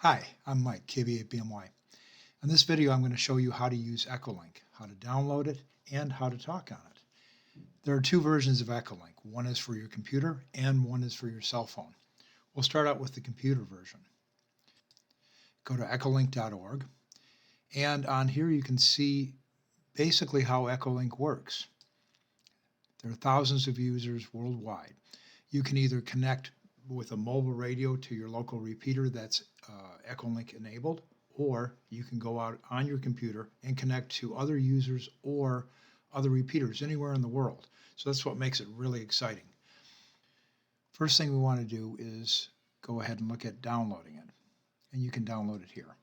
Hi, I'm Mike, KV8BMY. In this video, I'm going to show you how to use Echolink, how to download it, and how to talk on it. There are two versions of Echolink. One is for your computer, and one is for your cell phone. We'll start out with the computer version. Go to echolink.org, and on here you can see basically how Echolink works. There are thousands of users worldwide. You can either connect with a mobile radio to your local repeater that's Echolink enabled, or you can go out on your computer and connect to other users or other repeaters anywhere in the world. So that's what makes it really exciting. First thing we want to do is go ahead and look at downloading it, and you can download it here.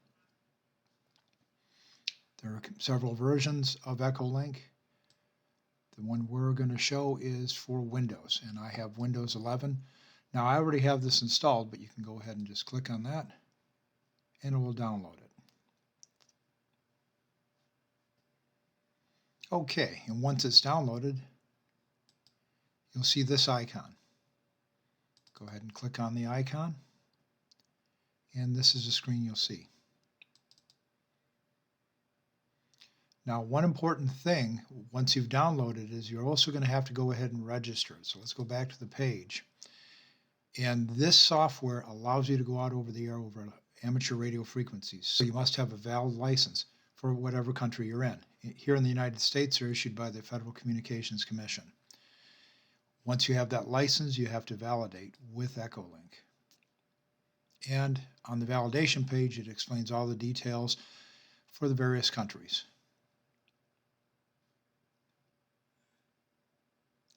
There are several versions of Echolink. The one we're going to show is for Windows, and I have Windows 11. Now I already have this installed, but you can go ahead and just click on that and it will download it. Okay, and once it's downloaded, you'll see this icon. Go ahead and click on the icon, and this is the screen you'll see. Now, one important thing once you've downloaded is you're also going to have to go ahead and register it. So let's go back to the page. And this software allows you to go out over the air over amateur radio frequencies. So you must have a valid license for whatever country you're in. Here in the United States, they're issued by the Federal Communications Commission. Once you have that license, you have to validate with Echolink. And on the validation page, it explains all the details for the various countries.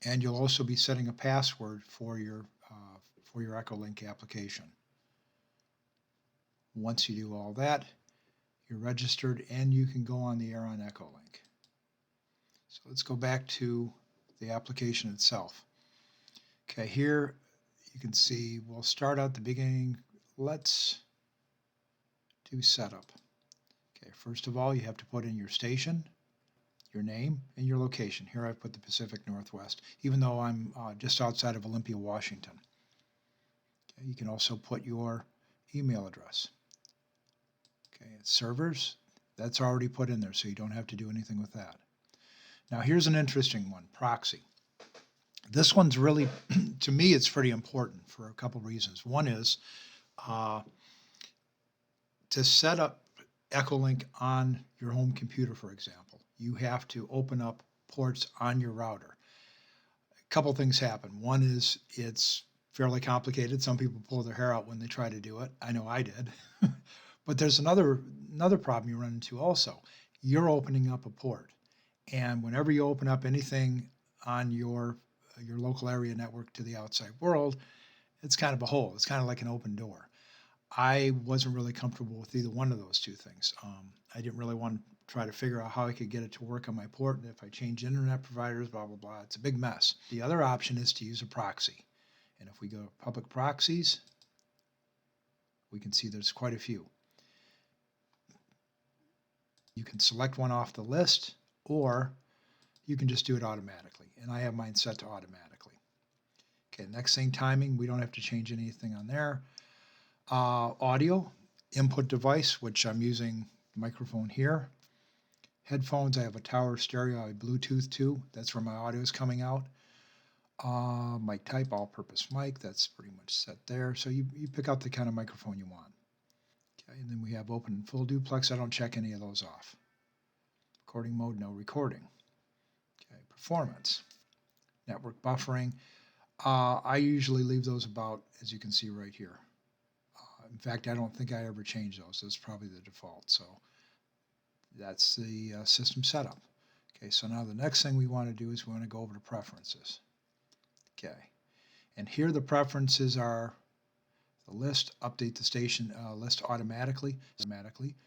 And you'll also be setting a password for your Echolink application. Once you do all that, you're registered and you can go on the air on Echolink. So let's go back to the application itself. Okay, here you can see we'll start at the beginning. Let's do setup. Okay, first of all, you have to put in your station, your name, and your location. Here I've put the Pacific Northwest, even though I'm just outside of Olympia, Washington. Okay, you can also put your email address. Okay, it's servers, that's already put in there, so you don't have to do anything with that. Now here's an interesting one, proxy. This one's really, to me, it's pretty important for a couple reasons. One is to set up Echolink on your home computer, for example, you have to open up ports on your router. A couple things happen. One is it's fairly complicated. Some people pull their hair out when they try to do it. I know I did. But there's another problem you run into also. You're opening up a port, and whenever you open up anything on your local area network to the outside world, it's kind of a hole. It's kind of like an open door. I wasn't really comfortable with either one of those two things. I didn't really want to try to figure out how I could get it to work on my port, and if I change internet providers, blah, blah, blah. It's a big mess. The other option is to use a proxy. And if we go to public proxies, we can see there's quite a few. You can select one off the list, or you can just do it automatically. And I have mine set to automatically. Okay, next thing, timing. We don't have to change anything on there. Audio, input device, which I'm using the microphone here. Headphones, I have a Tower stereo, I have Bluetooth too. That's where my audio is coming out. Mic type, all-purpose mic, that's pretty much set there. So you pick out the kind of microphone you want. Okay, and then we have open and full duplex. I don't check any of those off. Recording mode, no recording. Okay, performance, network buffering. I usually leave those about, as you can see right here. In fact, I don't think I ever change those. That's probably the default. So that's the system setup. Okay, so now the next thing we want to do is we want to go over to preferences. Okay, and here the preferences are the list, update the station list automatically.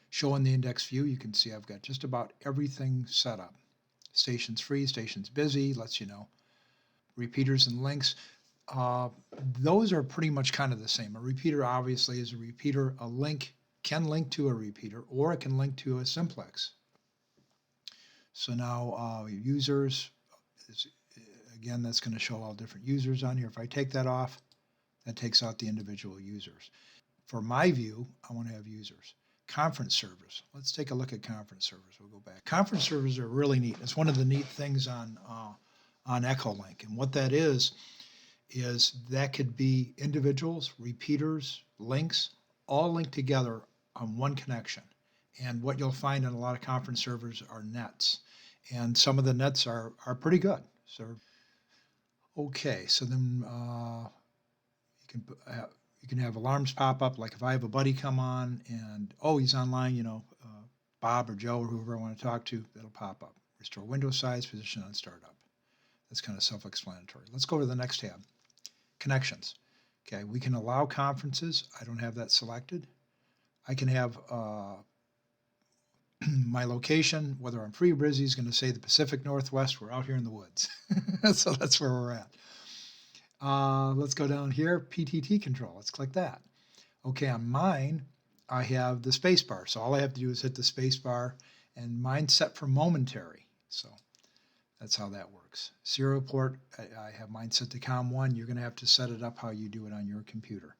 Show in the index view, you can see I've got just about everything set up. Stations free, stations busy, lets you know. Repeaters and links. Those are pretty much kind of the same. A repeater obviously is a repeater. A link can link to a repeater, or it can link to a simplex. So now users, again, that's going to show all different users on here. If I take that off, that takes out the individual users. for my view, I want to have users. Conference servers. Let's take a look at conference servers. We'll go back. Conference servers are really neat. It's one of the neat things on Echolink. And what that is that could be individuals, repeaters, links, all linked together on one connection. And what you'll find in a lot of conference servers are nets. And some of the nets are pretty good. So, okay, so then you can have alarms pop up, like if I have a buddy come on and, oh, he's online, Bob or Joe or whoever I want to talk to, it'll pop up. Restore window size, position on startup. That's kind of self-explanatory. Let's go to the next tab. Connections. Okay, we can allow conferences. I don't have that selected. I can have my location, whether I'm free or busy, is going to say the Pacific Northwest. We're out here in the woods. So that's where we're at. Let's go down here, PTT control. Let's click that. Okay, on mine, I have the space bar. So all I have to do is hit the space bar, and mine's set for momentary. So that's how that works. Serial port, I have mine set to COM1. You're going to have to set it up how you do it on your computer.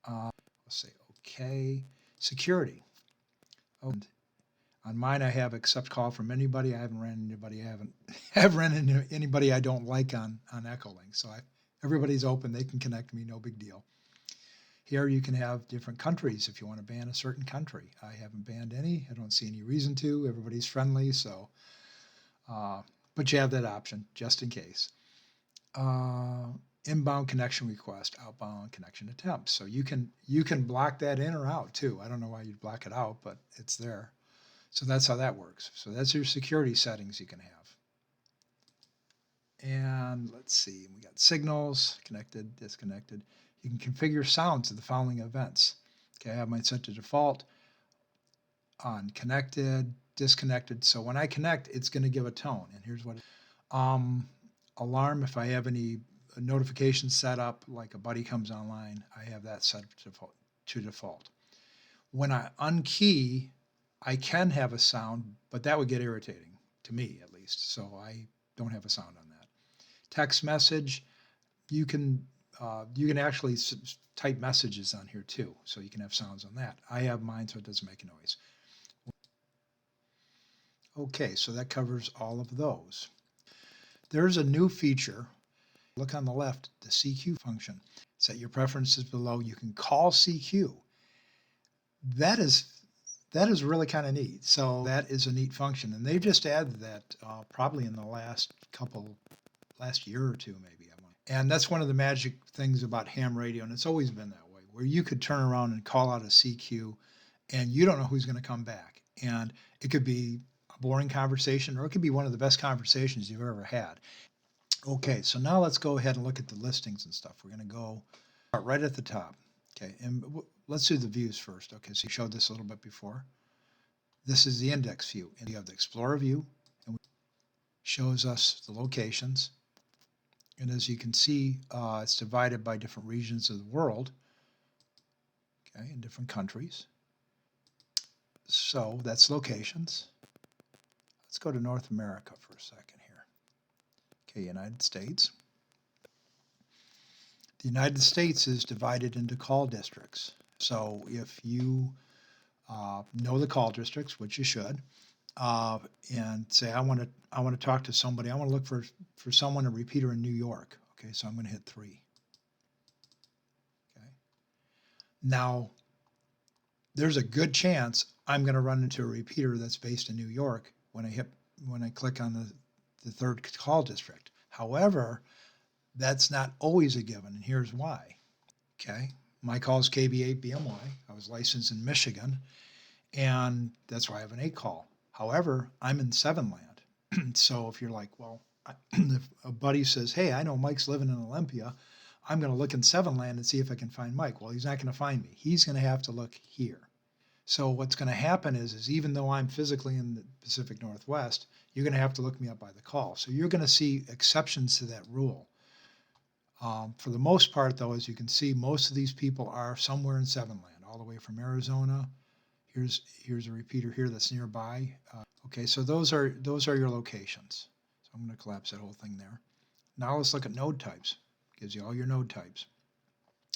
Let's say OK. Security. And on mine, I have accept call from anybody. I haven't ran into anybody. Have ran into anybody I don't like on Echolink. So everybody's open. They can connect me. No big deal. Here you can have different countries if you want to ban a certain country. I haven't banned any. I don't see any reason to. Everybody's friendly. So, but you have that option just in case. Inbound connection request, outbound connection attempts. So you can block that in or out too. I don't know why you'd block it out, but it's there. So that's how that works. So that's your security settings you can have. And let's see, we got signals, connected, disconnected. You can configure sound to the following events. Okay, I have mine set to default on connected, disconnected. So when I connect, it's going to give a tone. And here's what alarm, if I have any notifications set up, like a buddy comes online, I have that set to default. When I unkey, I can have a sound, but that would get irritating, to me at least. So I don't have a sound on that. Text message, you can actually type messages on here too, so you can have sounds on that. I have mine so it doesn't make a noise. Okay, so that covers all of those. There's a new feature. Look on the left, the CQ function. Set your preferences below. You can call CQ. That is really kind of neat. So that is a neat function, and they just added that probably in the last year or two, maybe. And that's one of the magic things about ham radio, and it's always been that way, where you could turn around and call out a CQ, and you don't know who's going to come back. And it could be a boring conversation, or it could be one of the best conversations you've ever had. Okay, so now let's go ahead and look at the listings and stuff. We're going to go right at the top. Okay, and let's do the views first. Okay, so you showed this a little bit before. This is the index view, and you have the Explorer view, and it shows us the locations. And as you can see, it's divided by different regions of the world, okay, in different countries. So that's locations. Let's go to North America for a second here. Okay, United States. The United States is divided into call districts. So if you know the call districts, which you should, and say I want to talk to somebody, I want to look for someone, a repeater in New York. Okay, so I'm going to hit 3. Okay. Now, there's a good chance I'm going to run into a repeater that's based in New York when I click on the third call district. However, that's not always a given, and here's why. Okay, my call is KB8BMY. I was licensed in Michigan, and that's why I have an 8 call. However, I'm in 7 land. So if you're like, well, if a buddy says, hey, I know Mike's living in Olympia, I'm going to look in 7 land and see if I can find Mike. Well, he's not going to find me. He's going to have to look here. So what's going to happen is even though I'm physically in the Pacific Northwest, you're going to have to look me up by the call. So you're going to see exceptions to that rule. For the most part, though, as you can see, most of these people are somewhere in 7 land, all the way from Arizona. Here's a repeater here that's nearby. Okay, so those are your locations. So I'm going to collapse that whole thing there. Now let's look at node types. Gives you all your node types.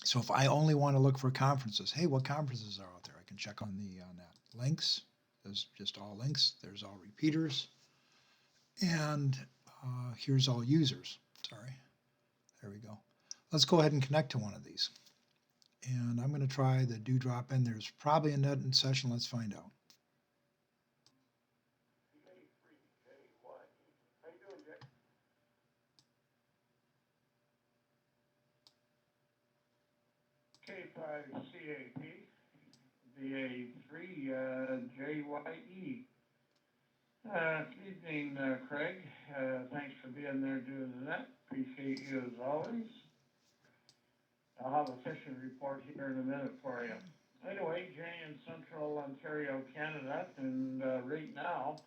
So if I only want to look for conferences, hey, what conferences are out there? I can check on the net. Links, there's just all links. There's all repeaters. And here's all users. Sorry. There we go. Let's go ahead and connect to one of these. And I'm going to try the do drop in. There's probably a net in session. Let's find out. K5CAP, VA3JYE. Evening, Craig. Thanks for being there doing that. Appreciate you as always. I'll have a fishing report here in a minute for you. Anyway, Jay in Central Ontario, Canada, and right now,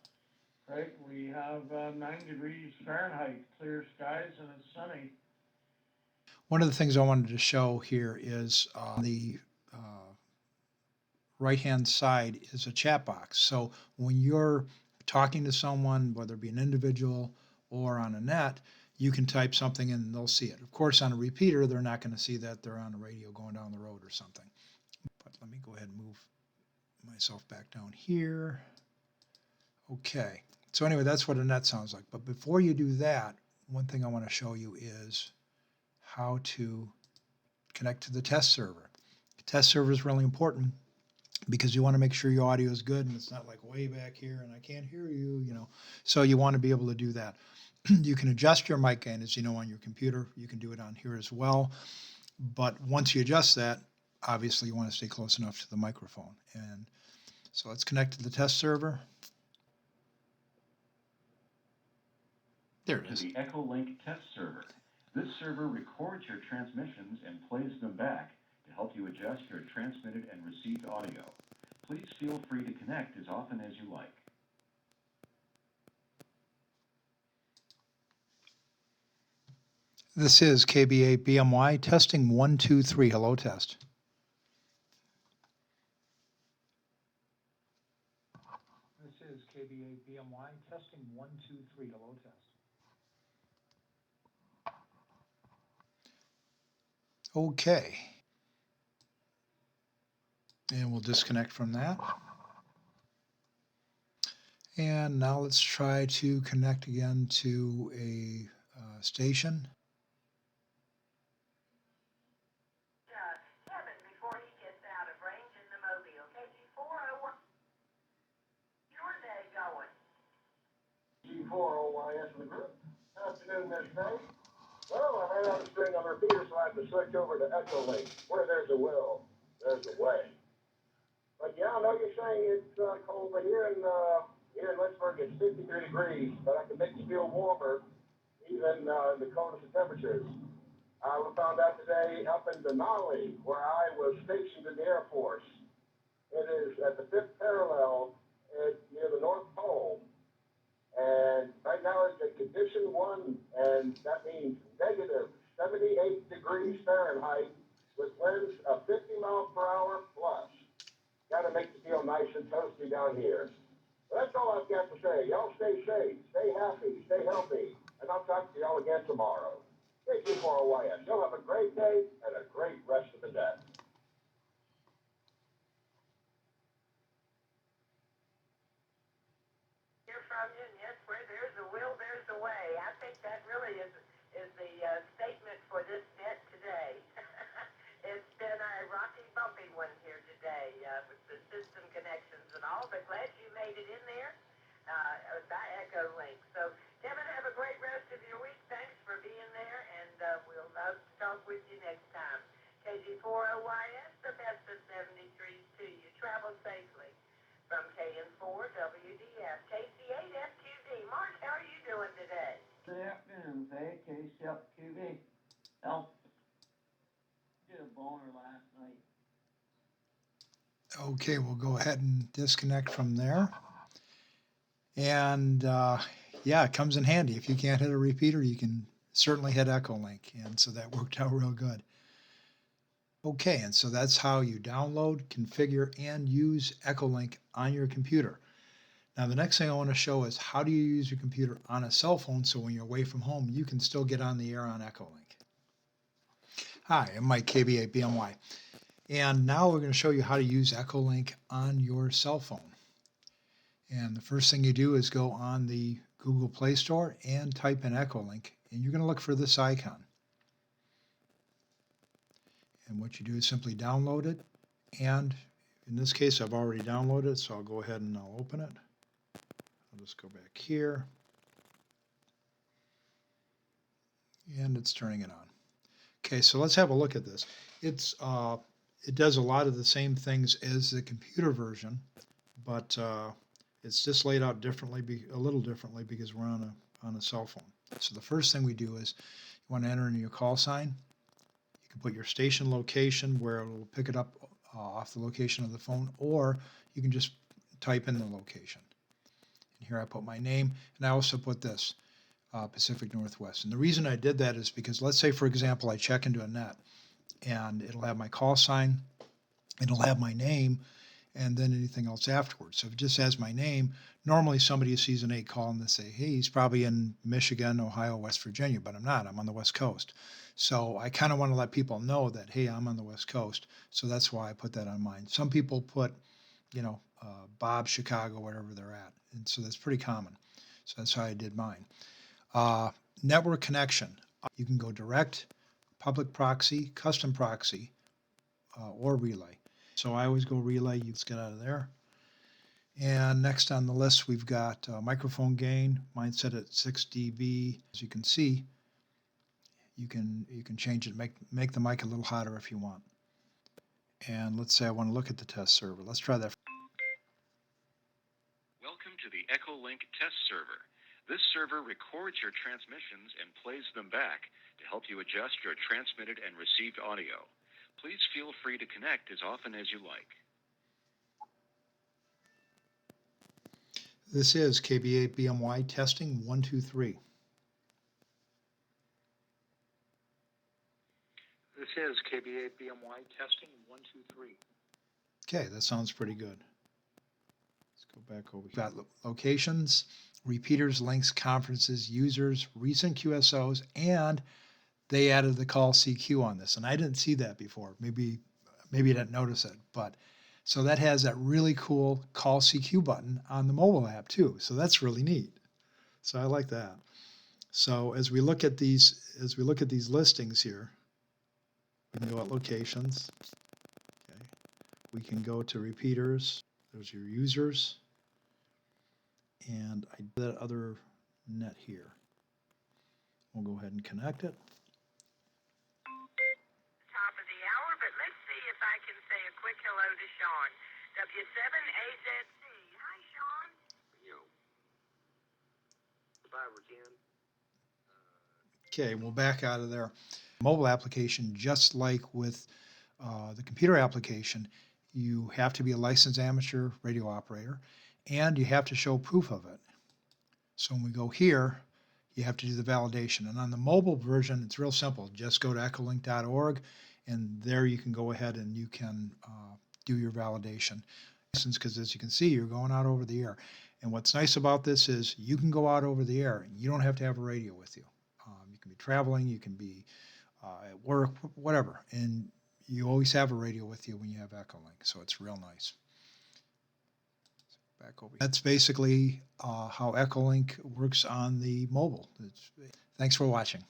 Craig, we have 9 degrees Fahrenheit, clear skies, and it's sunny. One of the things I wanted to show here is the right-hand side is a chat box. So when you're talking to someone, whether it be an individual or on a net, you can type something and they'll see it. Of course, on a repeater, they're not going to see that. They're on the radio going down the road or something. But let me go ahead and move myself back down here. Okay. So anyway, that's what a net sounds like. But before you do that, one thing I want to show you is how to connect to the test server. The test server is really important because you want to make sure your audio is good and it's not like way back here and I can't hear you, you know. So you want to be able to do that. You can adjust your mic gain, as you know, on your computer. You can do it on here as well. But once you adjust that, obviously you want to stay close enough to the microphone. And so let's connect to the test server. There it is. The Echolink test server. This server records your transmissions and plays them back to help you adjust your transmitted and received audio. Please feel free to connect as often as you like. This is KBA BMY testing 1, 2, 3. Hello test. This is KBA BMY testing 1, 2, 3. Hello test. Okay. And we'll disconnect from that. And now let's try to connect again to a station. Kevin, before he gets out of range in the mobile, KG401, your day going? G4OYS in the group. Afternoon, Miss May. Well, I ran out of string on repeater, so I had to switch over to Echolink. Where there's a will, there's a way. But yeah, I know you're saying it's cold, but here in Lynchburg it's 53 degrees, but I can make you feel warmer, even in the coldest of temperatures. We found out today up in Denali, where I was stationed in the Air Force. It is at the 5th parallel near the North Pole. And right now it's at condition 1, and that means negative 78 degrees Fahrenheit with winds of 50 miles per hour plus. Got to make you feel nice and toasty down here. But that's all I've got to say. Y'all stay safe, stay happy, stay healthy, and I'll talk to y'all again tomorrow. Thank you for OYS. Y'all have a great day and a great rest of the day. Hear from you, and yes, where there's a will, there's a way. I think that really is the statement for this net today. It's been a rocky, bumpy one here today with the system connections and all, but glad you made it in there by Echolink. So, Kevin, have a great rest of your week. Thanks for being there, and we'll talk with you next time. KG4OYS, the best of 73s to you. Travel safely. From KN4 WDF, KC8FQD. Mark, how are you doing today? Good afternoon, Faye. KC8QB. Well, did a boner last night. Okay, we'll go ahead and disconnect from there. And yeah, it comes in handy. If you can't hit a repeater, you can certainly hit Echolink. And so that worked out real good. Okay, and so that's how you download, configure, and use Echolink on your computer. Now, the next thing I want to show is how do you use your computer on a cell phone so when you're away from home, you can still get on the air on Echolink. Hi, I'm Mike, KB8BMY. And now we're going to show you how to use Echolink on your cell phone. And the first thing you do is go on the Google Play Store and type in Echolink, and you're going to look for this icon. And what you do is simply download it, and in this case I've already downloaded it, so I'll go ahead and I'll open it. I'll just go back here, and it's turning it on. Okay, so let's have a look at this. It does a lot of the same things as the computer version, but it's just laid out differently, a little differently, because we're on a cell phone. So the first thing we do is you want to enter in your call sign. You can put your station location where it will pick it up off the location of the phone, or you can just type in the location. And here I put my name, and I also put this. Pacific Northwest. And the reason I did that is because, let's say, for example, I check into a net and it'll have my call sign, it'll have my name, and then anything else afterwards. So if it just has my name, normally somebody sees an 8 call and they say, hey, he's probably in Michigan, Ohio, West Virginia, but I'm not. I'm on the West Coast. So I kind of want to let people know that, hey, I'm on the West Coast. So that's why I put that on mine. Some people put, Bob, Chicago, wherever they're at. And so that's pretty common. So that's how I did mine. Network connection. You can go direct, public proxy, custom proxy, or relay. So I always go relay. Let's get out of there. And next on the list, we've got microphone gain. Mine set at 6 dB. As you can see, you can change it, make the mic a little hotter if you want. And let's say I want to look at the test server. Let's try that. Welcome to the Echolink test server. This server records your transmissions and plays them back to help you adjust your transmitted and received audio. Please feel free to connect as often as you like. This is KB8BMY testing 1, 2, 3. This is KB8BMY testing 1, 2, 3. Okay, that sounds pretty good. Let's go back over. We've got locations, repeaters, links, conferences, users, recent QSOs, and they added the call CQ on this. And I didn't see that before. Maybe you didn't notice it, but so that has that really cool call CQ button on the mobile app too. So that's really neat. So I like that. So as we look at these listings here, we can go at locations. Okay. We can go to repeaters. There's your users. And I did that other net here. We'll go ahead and connect it. Top of the hour, but let's see if I can say a quick hello to Sean. W7AZC. Hi, Sean. Yo. If I were 10. Okay, we'll back out of there. Mobile application, just like with the computer application, you have to be a licensed amateur radio operator, and you have to show proof of it. So when we go here, you have to do the validation. And on the mobile version, it's real simple. Just go to echolink.org, and there you can go ahead and you can do your validation. Because as you can see, you're going out over the air. And what's nice about this is you can go out over the air, and you don't have to have a radio with you. You can be traveling, you can be at work, whatever. And you always have a radio with you when you have Echolink, so it's real nice. Back over. That's basically how Echolink works on the mobile. Thanks for watching.